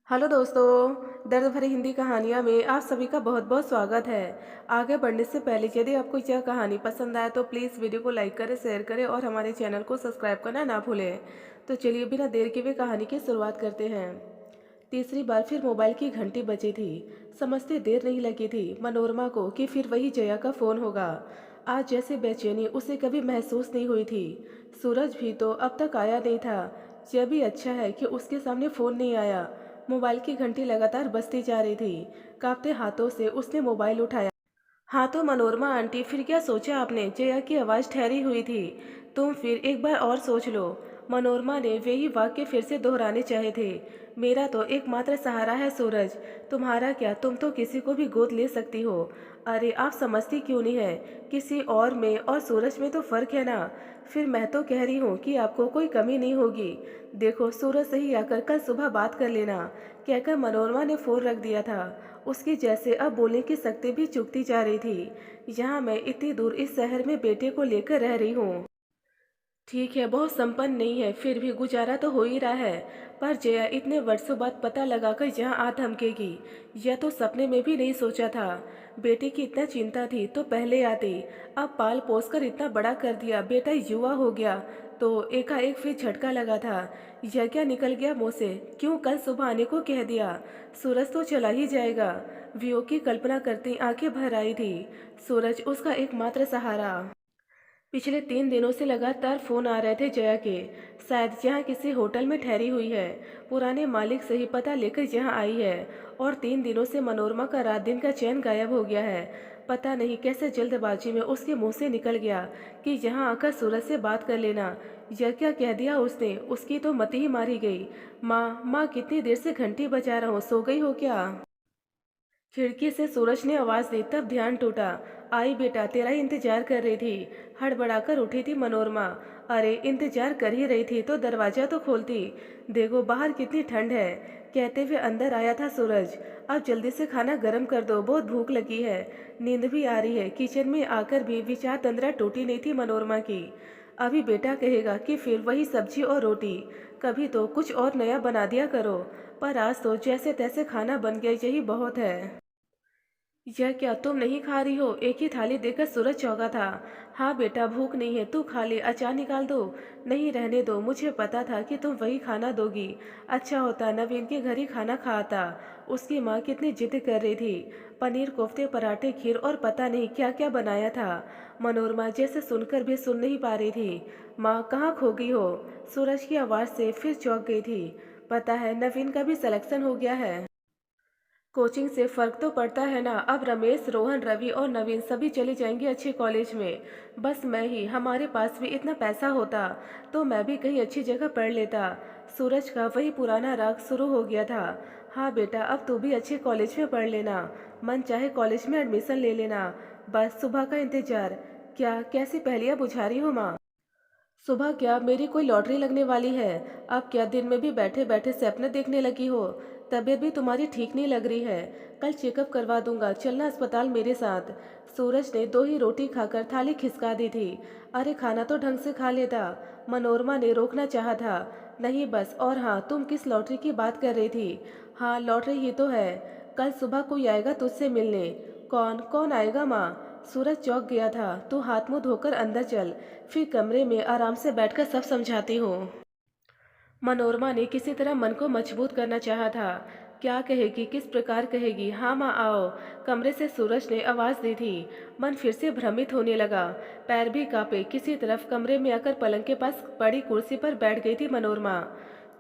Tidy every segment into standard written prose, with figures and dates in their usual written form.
Hello दोस्तों, दर्द भरी हिंदी कहानियाँ में आप सभी का बहुत बहुत स्वागत है। आगे बढ़ने से पहले यदि आपको यह कहानी पसंद आए तो प्लीज़ वीडियो को लाइक करें, शेयर करें और हमारे चैनल को सब्सक्राइब करना ना भूलें। तो चलिए बिना देर के हुए कहानी की शुरुआत करते हैं। तीसरी बार फिर मोबाइल की घंटी बजी थी। समझते देर नहीं लगी थी मनोरमा को कि फिर वही जया का फ़ोन होगा। आज जैसे बेचैनी उसे कभी महसूस नहीं हुई थी। सूरज भी तो अब तक आया नहीं था। यह भी अच्छा है कि उसके सामने फ़ोन नहीं आया। मोबाइल की घंटी लगातार बजती जा रही थी। कांपते हाथों से उसने मोबाइल उठाया। हाँ तो मनोरमा आंटी, फिर क्या सोचा आपने? जया की आवाज़ ठहरी हुई थी। तुम फिर एक बार और सोच लो। मनोरमा ने वही वाक्य फिर से दोहराने चाहे थे। मेरा तो एकमात्र सहारा है सूरज। तुम्हारा क्या, तुम तो किसी को भी गोद ले सकती हो। अरे आप समझती क्यों नहीं है? किसी और में और सूरज में तो फ़र्क है ना। फिर मैं तो कह रही हूँ कि आपको कोई कमी नहीं होगी। देखो सूरज से ही आकर कल सुबह बात कर लेना, कहकर मनोरमा ने फ़ोन रख दिया था। उसकी जैसे अब बोलने की शक्ति भी चुकती जा रही थी। यहाँ मैं इतनी दूर इस शहर में बेटे को लेकर रह रही हूँ। ठीक है, बहुत संपन्न नहीं है, फिर भी गुजारा तो हो ही रहा है। पर जया इतने वर्षों बाद पता लगाकर यहाँ आ थमकेगी, यह तो सपने में भी नहीं सोचा था। बेटे की इतना चिंता थी तो पहले आती। अब पाल पोस कर इतना बड़ा कर दिया, बेटा युवा हो गया तो एकाएक फिर झटका लगा था। यह क्या निकल गया मुँह से? क्यों कल सुबह आने को कह दिया? सूरज तो चला ही जाएगा। वियोग की कल्पना करती आंखें भर आई थी। सूरज उसका एकमात्र सहारा। पिछले 3 दिनों से लगातार फोन आ रहे थे जया के। शायद यहाँ किसी होटल में ठहरी हुई है। पुराने मालिक से ही पता लेकर यहाँ आई है। और 3 दिनों से मनोरमा का रात दिन का चैन गायब हो गया है। पता नहीं कैसे जल्दबाजी में उसके मुंह से निकल गया कि यहाँ आकर सूरज से बात कर लेना। यह क्या कह दिया उसने? उसकी तो मति ही मारी गई। माँ माँ, कितनी देर से घंटी बजा रहा हूँ, सो गई हो क्या? खिड़की से सूरज ने आवाज दी, तब ध्यान टूटा। आई बेटा, तेरा ही इंतजार कर रही थी। हड़बड़ाकर उठी थी मनोरमा। अरे इंतजार कर ही रही थी तो दरवाजा तो खोलती। देखो बाहर कितनी ठंड है, कहते हुए अंदर आया था सूरज। अब जल्दी से खाना गर्म कर दो, बहुत भूख लगी है। नींद भी आ रही है। किचन में आकर भी विचार तंद्रा टूटी नहीं थी मनोरमा की। अभी बेटा कहेगा कि फिर वही सब्जी और रोटी। कभी तो कुछ और नया बना दिया करो। पर आज तो जैसे तैसे खाना बन गया, यही बहुत है। यह क्या, तुम नहीं खा रही हो? एक ही थाली देकर सूरज चौंका था। हाँ बेटा, भूख नहीं है, तू खा ले, अचार निकाल दो। नहीं रहने दो, मुझे पता था कि तुम वही खाना दोगी। अच्छा होता नवीन के घर ही खाना खाता। उसकी माँ कितनी जिद कर रही थी। पनीर कोफ्ते, पराठे, खीर और पता नहीं क्या क्या बनाया था। मनोरमा जैसे सुनकर भी सुन नहीं पा रही थी। माँ कहाँ खो गई हो? सूरज की आवाज़ से फिर चौंक गई थी। पता है नवीन का भी सिलेक्शन हो गया है। कोचिंग से फर्क तो पड़ता है ना। अब रमेश, रोहन, रवि और नवीन सभी चले जाएंगे अच्छे कॉलेज में। बस मैं ही, हमारे पास भी इतना पैसा होता तो मैं भी कहीं अच्छी जगह पढ़ लेता। सूरज का वही पुराना राग शुरू हो गया था। हाँ बेटा, अब तू भी अच्छे कॉलेज में पढ़ लेना। मन चाहे कॉलेज में एडमिशन ले लेना। बस सुबह का इंतजार। क्या कैसी पहेलियाँ बुझा रही हो माँ? सुबह क्या, मेरी कोई लॉटरी लगने वाली है? अब क्या दिन में भी बैठे बैठे सपने देखने लगी हो? तबीयत भी तुम्हारी ठीक नहीं लग रही है। कल चेकअप करवा दूंगा, चलना अस्पताल मेरे साथ। सूरज ने 2 ही रोटी खाकर थाली खिसका दी थी। अरे खाना तो ढंग से खा लेता। मनोरमा ने रोकना चाहा था। नहीं बस। और हाँ, तुम किस लॉटरी की बात कर रही थी? हाँ लॉटरी ही तो है। कल सुबह कोई आएगा तुझसे मिलने। कौन कौन आएगा माँ? सूरज चौंक गया था। तू हाथ मुंह धोकर अंदर चल, फिर कमरे में आराम से बैठकर सब समझाती हूँ। मनोरमा ने किसी तरह मन को मजबूत करना चाहा था। क्या कहेगी, किस प्रकार कहेगी? हाँ माँ आओ, कमरे से सूरज ने आवाज़ दी थी। मन फिर से भ्रमित होने लगा। पैर भी कांपे। किसी तरफ कमरे में आकर पलंग के पास पड़ी कुर्सी पर बैठ गई थी मनोरमा।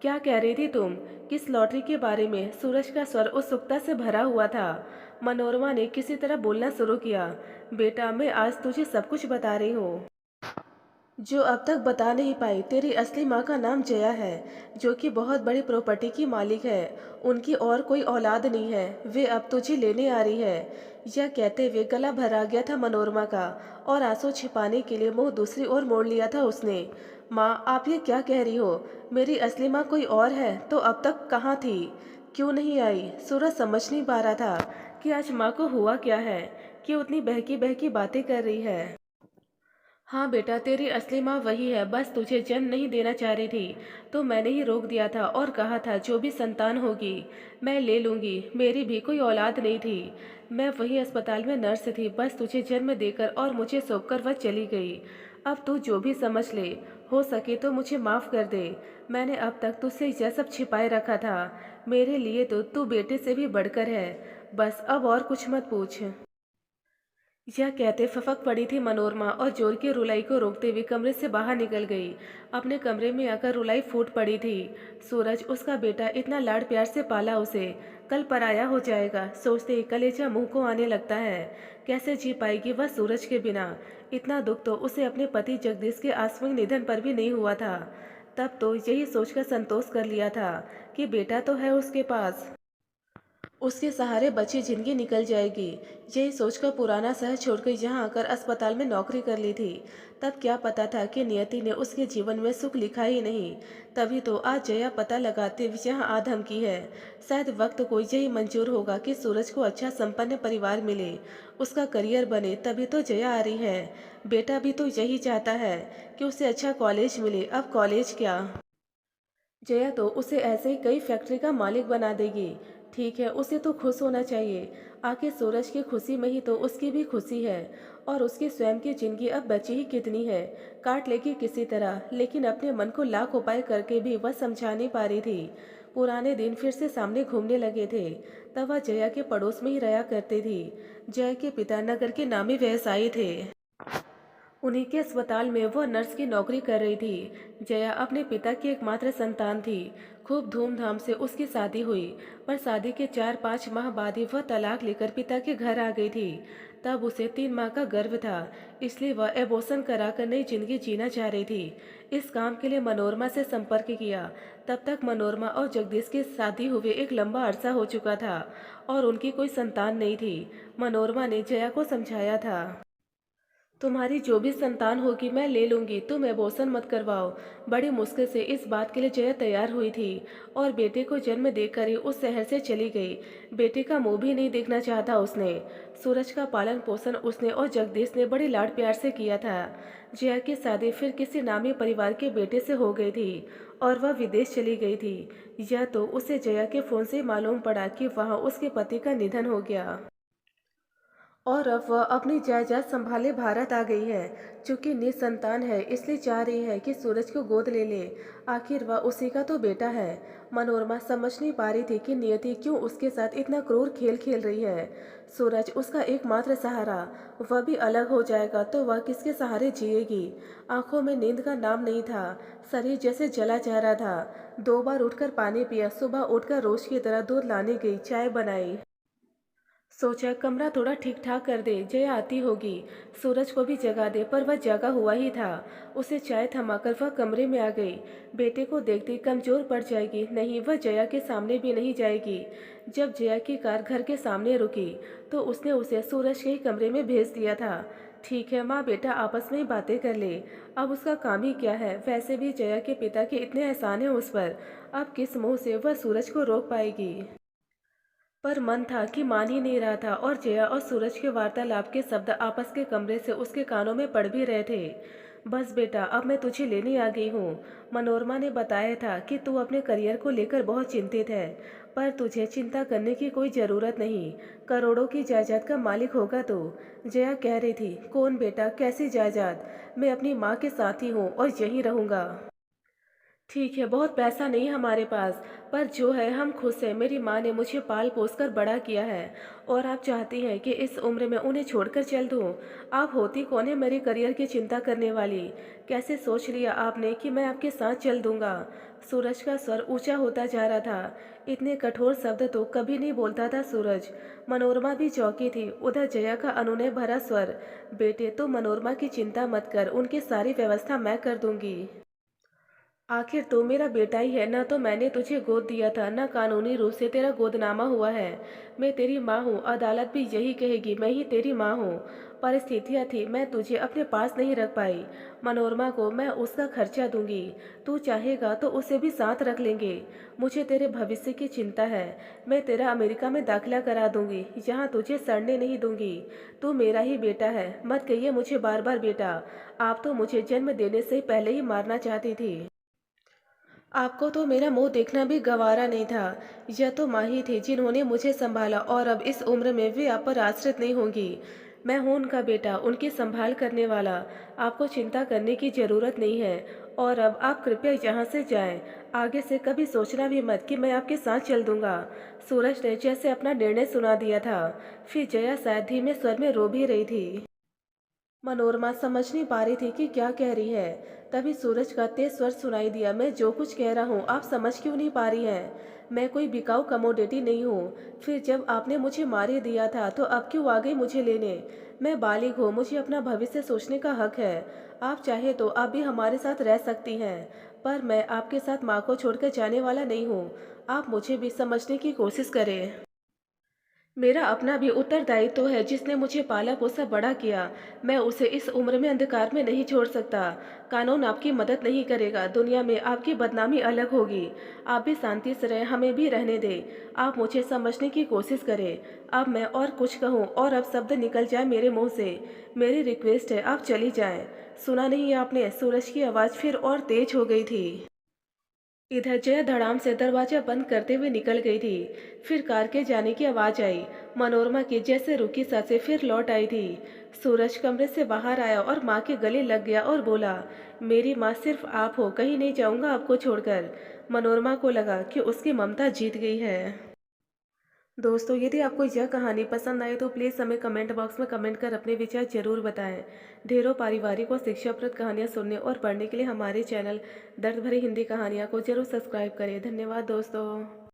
क्या कह रही थी तुम? किस लॉटरी के बारे में? सूरज का स्वर उत्सुकता से भरा हुआ था। मनोरमा ने किसी तरह बोलना शुरू किया। बेटा, मैं आज तुझे सब कुछ बता रही हूँ जो अब तक बता नहीं पाई। तेरी असली माँ का नाम जया है, जो कि बहुत बड़ी प्रॉपर्टी की मालिक है। उनकी और कोई औलाद नहीं है। वे अब तुझे लेने आ रही है। यह कहते हुए गला भरा गया था मनोरमा का, और आंसू छिपाने के लिए मुंह दूसरी ओर मोड़ लिया था उसने। माँ आप ये क्या कह रही हो? मेरी असली माँ कोई और है तो अब तक कहाँ थी? क्यों नहीं आई? सूरज समझ नहीं पा रहा था कि आज माँ को हुआ क्या है, कि उतनी बहकी बहकी बातें कर रही है। हाँ बेटा, तेरी असली माँ वही है, बस तुझे जन्म नहीं देना चाह रही थी तो मैंने ही रोक दिया था और कहा था जो भी संतान होगी मैं ले लूँगी। मेरी भी कोई औलाद नहीं थी, मैं वही अस्पताल में नर्स थी, बस तुझे जन्म देकर और मुझे सौंप कर वह चली गई। अब तू जो भी समझ ले, हो सके तो मुझे माफ़ कर दे। मैंने अब तक तुझसे यह सब छिपाए रखा था। मेरे लिए तो तू बेटे से भी बढ़कर है। बस अब और कुछ मत पूछ। यह कहते फपक पड़ी थी मनोरमा और जोर की रुलाई को रोकते हुए कमरे से बाहर निकल गई। अपने कमरे में आकर रुलाई फूट पड़ी थी। सूरज, उसका बेटा, इतना लाड प्यार से पाला उसे, कल पराया हो जाएगा सोचते ही कलेजा मुंह को आने लगता है। कैसे जी पाएगी वह सूरज के बिना। इतना दुख तो उसे अपने पति जगदीश के आकस्मिक निधन पर भी नहीं हुआ था। तब तो यही सोचकर संतोष कर लिया था कि बेटा तो है उसके पास, उसके सहारे बची जिंदगी निकल जाएगी। यही सोचकर पुराना शहर छोड़कर यहाँ आकर अस्पताल में नौकरी कर ली थी। तब क्या पता था कि नियति ने उसके जीवन में सुख लिखा ही नहीं। तभी तो आज जया पता लगाते हुए यहाँ आ धमकी है। शायद वक्त को यही मंजूर होगा कि सूरज को अच्छा संपन्न परिवार मिले, उसका करियर बने, तभी तो जया आ रही है। बेटा भी तो यही चाहता है कि उसे अच्छा कॉलेज मिले। अब कॉलेज क्या, जया तो उसे ऐसे ही कई फैक्ट्री का मालिक बना देगी। ठीक है, उसे तो खुश होना चाहिए। आखिर सूरज की खुशी में ही तो उसकी भी खुशी है। और उसकी स्वयं की जिंदगी अब बची ही कितनी है, काट लेगी किसी तरह। लेकिन अपने मन को लाख उपाय करके भी वह समझा नहीं पा रही थी। पुराने दिन फिर से सामने घूमने लगे थे। तब वह जया के पड़ोस में ही रहा करती थी। जया के पिता नगर के नामी व्यवसायी थे। उन्हीं के अस्पताल में वह नर्स की नौकरी कर रही थी। जया अपने पिता की एकमात्र संतान थी। खूब धूमधाम से उसकी शादी हुई, पर शादी के 4-5 माह बाद ही वह तलाक लेकर पिता के घर आ गई थी। तब उसे 3 माह का गर्भ था, इसलिए वह एबॉर्शन कराकर नई जिंदगी जीना चाह रही थी। इस काम के लिए मनोरमा से संपर्क किया। तब तक मनोरमा और जगदीश की शादी हुए एक लंबा अरसा हो चुका था और उनकी कोई संतान नहीं थी। मनोरमा ने जया को समझाया था, तुम्हारी जो भी संतान होगी मैं ले लूंगी, तुम एबॉर्शन मत करवाओ। बड़ी मुश्किल से इस बात के लिए जया तैयार हुई थी और बेटे को जन्म देकर ही उस शहर से चली गई। बेटे का मुंह भी नहीं देखना चाहता उसने। सूरज का पालन पोषण उसने और जगदीश ने बड़ी लाड प्यार से किया था। जया की शादी फिर किसी नामी परिवार के बेटे से हो गई थी और वह विदेश चली गई थी। यह तो उसे जया के फोन से मालूम पड़ा कि वहाँ उसके पति का निधन हो गया और अब वह अपनी जायदाद संभाले भारत आ गई है। चूंकि निसंतान है इसलिए चाह रही है कि सूरज को गोद ले ले। आखिर वह उसी का तो बेटा है। मनोरमा समझ नहीं पा रही थी कि नियति क्यों उसके साथ इतना क्रूर खेल खेल रही है। सूरज उसका एकमात्र सहारा, वह भी अलग हो जाएगा तो वह किसके सहारे जिएगी। आंखों में नींद का नाम नहीं था, शरीर जैसे जला जा रहा था। 2 बार उठकर पानी पिया, सुबह उठकर रोज की तरह दूध लाने गई, चाय बनाई। सोचा कमरा थोड़ा ठीक ठाक कर दे, जया आती होगी, सूरज को भी जगा दे, पर वह जगा हुआ ही था। उसे चाय थमाकर वह कमरे में आ गई। बेटे को देखती कमजोर पड़ जाएगी, नहीं वह जया के सामने भी नहीं जाएगी। जब जया की कार घर के सामने रुकी तो उसने उसे सूरज के ही कमरे में भेज दिया था। ठीक है, माँ बेटा आपस में ही बातें कर ले, अब उसका काम ही क्या है। वैसे भी जया के पिता के इतने एहसान हैं उस पर, अब किस मुंह से वह सूरज को रोक पाएगी। पर मन था कि मान ही नहीं रहा था और जया और सूरज के वार्तालाप के शब्द आपस के कमरे से उसके कानों में पड़ भी रहे थे। बस बेटा, अब मैं तुझे लेने आ गई हूँ। मनोरमा ने बताया था कि तू अपने करियर को लेकर बहुत चिंतित है, पर तुझे चिंता करने की कोई ज़रूरत नहीं। करोड़ों की जायदाद का मालिक होगा तू। जया कह रही थी, कौन बेटा, कैसी जायदाद? मैं अपनी माँ के साथ ही हूँ और यहीं रहूँगा। ठीक है, बहुत पैसा नहीं हमारे पास, पर जो है हम खुश हैं। मेरी माँ ने मुझे पाल पोस कर बड़ा किया है और आप चाहती हैं कि इस उम्र में उन्हें छोड़कर चल दूँ। आप होती कौन है मेरे करियर की चिंता करने वाली? कैसे सोच लिया आपने कि मैं आपके साथ चल दूंगा? सूरज का स्वर ऊंचा होता जा रहा था। इतने कठोर शब्द तो कभी नहीं बोलता था सूरज। मनोरमा भी चौंकी थी। उधर जया का अनुनय भरा स्वर, बेटे तो मनोरमा की चिंता मत कर, उनकी सारी व्यवस्था मैं कर दूंगी। आखिर तू मेरा बेटा ही है ना, तो मैंने तुझे गोद दिया था ना, कानूनी रूप से तेरा गोदनामा हुआ है। मैं तेरी माँ हूँ, अदालत भी यही कहेगी, मैं ही तेरी माँ हूँ। परिस्थितियाँ थी, मैं तुझे अपने पास नहीं रख पाई। मनोरमा को मैं उसका खर्चा दूंगी, तू चाहेगा तो उसे भी साथ रख लेंगे। मुझे तेरे भविष्य की चिंता है। मैं तेरा अमेरिका में दाखिला करा दूंगी, यहाँ तुझे सड़ने नहीं दूंगी। तू मेरा ही बेटा है, मत कहिए मुझे बार बार बेटा। आप तो मुझे जन्म देने से पहले ही मारना चाहती थी। आपको तो मेरा मुंह देखना भी गवारा नहीं था। यह तो माँ ही थी जिन्होंने मुझे संभाला, और अब इस उम्र में वे आप पर आश्रित नहीं होंगी। मैं हूँ उनका बेटा, उनकी संभाल करने वाला। आपको चिंता करने की ज़रूरत नहीं है। और अब आप कृपया यहाँ से जाएं। आगे से कभी सोचना भी मत कि मैं आपके साथ चल दूंगा। सूरज ने जैसे अपना निर्णय सुना दिया था। फिर जया शायद धीमे स्वर में रो भी रही थी। मनोरमा समझ नहीं पा रही थी कि क्या कह रही है। तभी सूरज का तेज स्वर सुनाई दिया, मैं जो कुछ कह रहा हूँ आप समझ क्यों नहीं पा रही हैं? मैं कोई बिकाऊ कमोडिटी नहीं हूँ। फिर जब आपने मुझे मार ही दिया था तो अब क्यों आ गई मुझे लेने? मैं बालिग हूँ, मुझे अपना भविष्य सोचने का हक है। आप चाहे तो आप भी हमारे साथ रह सकती हैं, पर मैं आपके साथ माँ को छोड़कर जाने वाला नहीं हूँ। आप मुझे भी समझने की कोशिश करें। मेरा अपना भी उत्तरदायित्व तो है, जिसने मुझे पाला पोसा बड़ा किया। मैं उसे इस उम्र में अंधकार में नहीं छोड़ सकता। कानून आपकी मदद नहीं करेगा, दुनिया में आपकी बदनामी अलग होगी। आप भी शांति से रहें, हमें भी रहने दें। आप मुझे समझने की कोशिश करें। अब मैं और कुछ कहूँ और अब शब्द निकल जाए मेरे मुंह से, मेरी रिक्वेस्ट है आप चली जाएं। सुना नहीं आपने? सूरज की आवाज़ फिर और तेज हो गई थी। इधर जया धड़ाम से दरवाजा बंद करते हुए निकल गई थी। फिर कार के जाने की आवाज आई। मनोरमा की जैसे रुकी सांसें फिर लौट आई थी। सूरज कमरे से बाहर आया और माँ के गले लग गया और बोला, मेरी माँ सिर्फ आप हो, कहीं नहीं जाऊंगा आपको छोड़कर। मनोरमा को लगा कि उसकी ममता जीत गई है। दोस्तों, यदि आपको यह कहानी पसंद आई तो प्लीज़ हमें कमेंट बॉक्स में कमेंट कर अपने विचार जरूर बताएं। ढेरों पारिवारिक और शिक्षाप्रद कहानियाँ सुनने और पढ़ने के लिए हमारे चैनल दर्द भरी हिंदी कहानियाँ को जरूर सब्सक्राइब करें। धन्यवाद दोस्तों।